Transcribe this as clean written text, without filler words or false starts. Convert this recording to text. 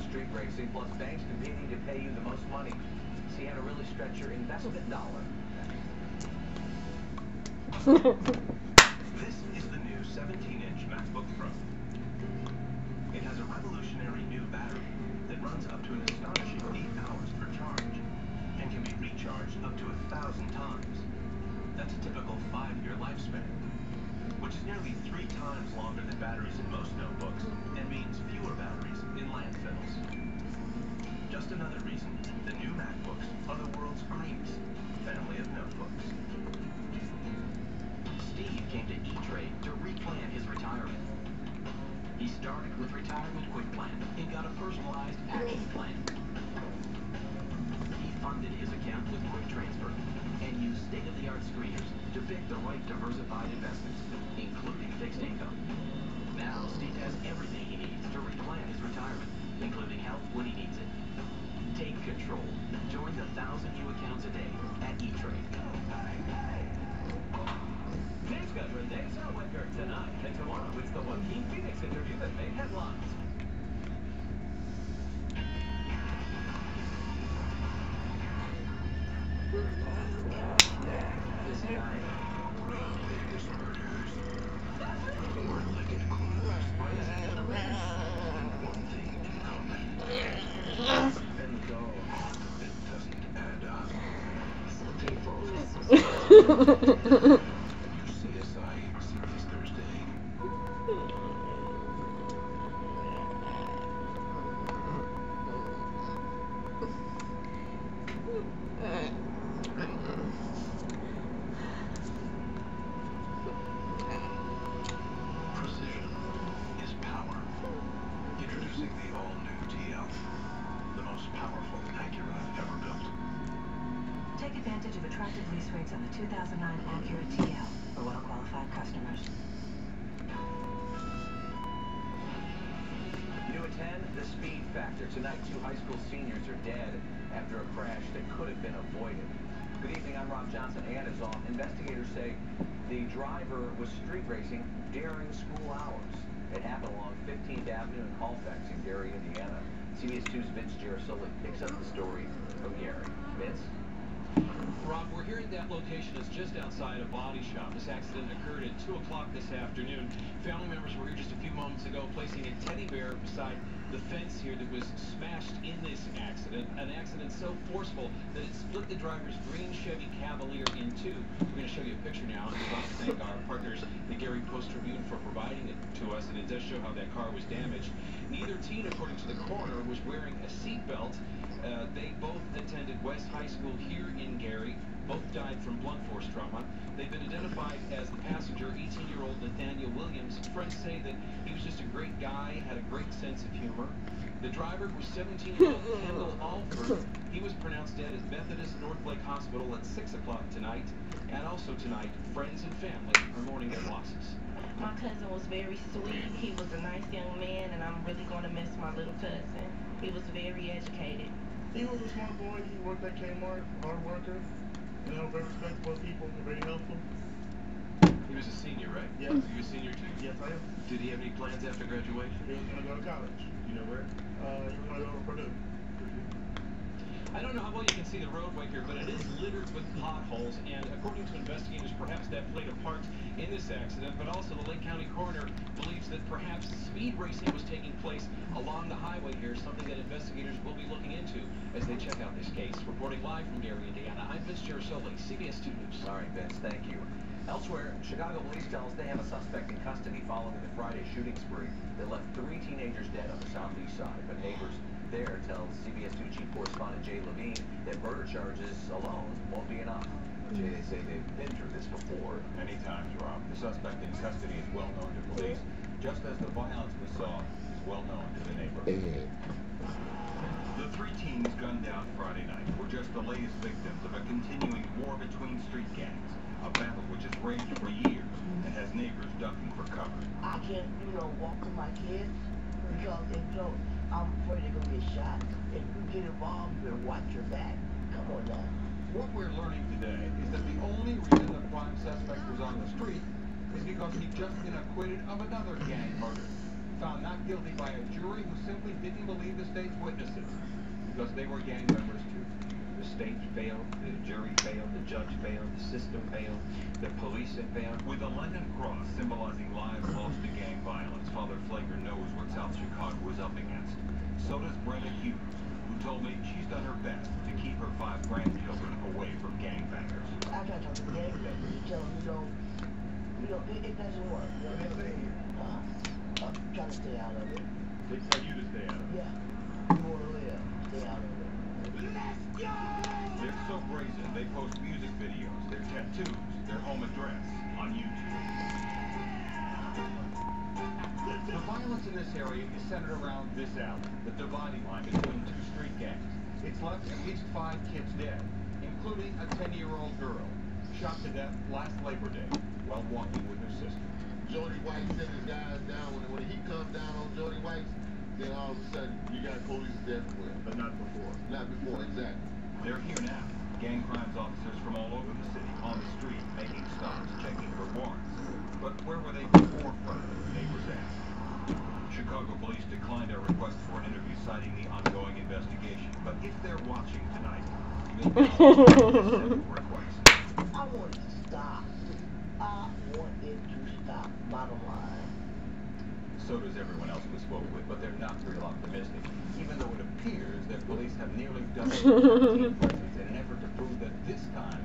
street racing, plus banks competing to pay you the most money. See how to really stretch your investment dollar. This is the new 17-inch MacBook Pro. It has a revolutionary new battery that runs up to an astonishing 8 hours per charge and can be recharged up to 1,000 times. That's a typical 5-year lifespan, which is nearly 3 times longer than batteries in most notebooks and means fewer batteries in landfills. Just another reason the new MacBooks are the world's greatest family of notebooks. Steve came to E-Trade to replan his retirement. He started with Retirement Quick Plan and got a personalized action plan. He funded his account with Quick Transfer and used state-of-the-art screeners to pick the right diversified investments, including fixed income. Now, Steve has everything he needs to replan his retirement, including health when he needs it. Take control. Join the 1,000 new accounts a day at E-Trade. James Gunn, Renee Zellweger tonight, and tomorrow it's the Joaquin Phoenix interview that made headlines. This guy. Precision is power. Introducing the all-new TL, the most powerful Acura ever built. Take advantage of attractive lease rates on the 2009 Acura TL for well-qualified customers. New at 10, the speed factor. Tonight, 2 high school seniors are dead after a crash that could have been avoided. Good evening, I'm Rob Johnson. And is off. Investigators say the driver was street racing during school hours. It happened along 15th Avenue in Colfax in Gary, Indiana. CBS 2's Vince Girasoli picks up the story from Gary. Vince? Rob, we're here at that location. It's just outside a body shop. This accident occurred at 2 o'clock this afternoon. Family members were here just a few moments ago placing a teddy bear beside the fence here that was smashed in this accident. An accident so forceful that it split the driver's green Chevy Cavalier in 2. We're going to show you a picture now, and we'd like to thank our partners, the Gary Post-Tribune, for providing it to us, and it does show how that car was damaged. Neither teen, according to the coroner, was wearing a seatbelt. They both attended West High School here in Gary. Both died from blunt force trauma. They've been identified as the passenger, 18-year-old Nathaniel Williams. Friends say that he was just a great guy, had a great sense of humor. The driver was 17-year-old Kendall Alford. He was pronounced dead at Methodist North Lake Hospital at 6 o'clock tonight. And also tonight, friends and family are mourning their losses. My cousin was very sweet. He was a nice young man, and I'm really going to miss my little cousin. He was very educated. He was a smart boy. He worked at Kmart, hard worker. You know, very respectful people, very helpful. He was a senior, right? Yes. Are you a senior too? Yes, I am. Did he have any plans after graduation? He was going to go to college. You know where? He was going to go to Purdue. I don't know how well you can see the roadway here, but it is littered with potholes, and according to investigators, perhaps that played a part in this accident, but also the Lake County coroner believes that perhaps speed racing was taking place along the highway here, something that investigators will be looking into as they check out this case. Reporting live from Gary, Indiana, I'm Vince Girasoli, CBS 2 News. All right, Vince, thank you. Elsewhere, Chicago police tell us they have a suspect in custody following the Friday shooting spree that left 3 teenagers dead on the southeast side. But neighbors there tells CBS 2 chief correspondent Jay Levine that murder charges alone won't be enough. Jay, they say they've been through this before. Many times, Rob. The suspect in custody is well known to police, just as the violence we saw is well known to the neighborhood. The 3 teens gunned down Friday night were just the latest victims of a continuing war between street gangs, a battle which has raged for years and has neighbors ducking for cover. I can't, walk with my kids because I'm afraid they're going to get shot. If you get involved, you better watch your back. Come on now. What we're learning today is that the only reason the prime suspect was on the street is because he'd just been acquitted of another gang murder. found not guilty by a jury who simply didn't believe the state's witnesses because they were gang members too. The state failed, the jury failed, the judge failed, the system failed, the police have failed. With a London cross symbolizing lives lost to gang violence, Father Flager knows what South Chicago is up against. So does Brenda Hughes, who told me she's done her best to keep her 5 grandchildren away from gangbangers. I try to talk to the gangbangers to tell them, it doesn't work. What do they say here? I'm trying to stay out of it. They tell you to stay out of it. Yeah. You want to live, stay out of it. Let's go! They're so brazen, they post music videos, their tattoos, their home address on YouTube. The violence in this area is centered around this alley, the dividing line between 2 street gangs. It's left at least 5 kids dead, including a 10-year-old girl, shot to death last Labor Day while walking with her sister. Jody White sent his guys down. When he comes down on Jody White, then all of a sudden you got police everywhere. But not before. Not before, exactly. They're here now. Gang crimes officers from all over the city, on the street, making stops, checking for warrants. But where were they before Friday? Neighbors asked. Chicago police declined our request for an interview, citing the ongoing investigation. But if they're watching tonight, maybe request. I want it to stop. I want it to stop. Bottom line. So does everyone else we spoke with, but they're not real optimistic, even though it appears that police have nearly doubled their team presence in an effort to prove that this time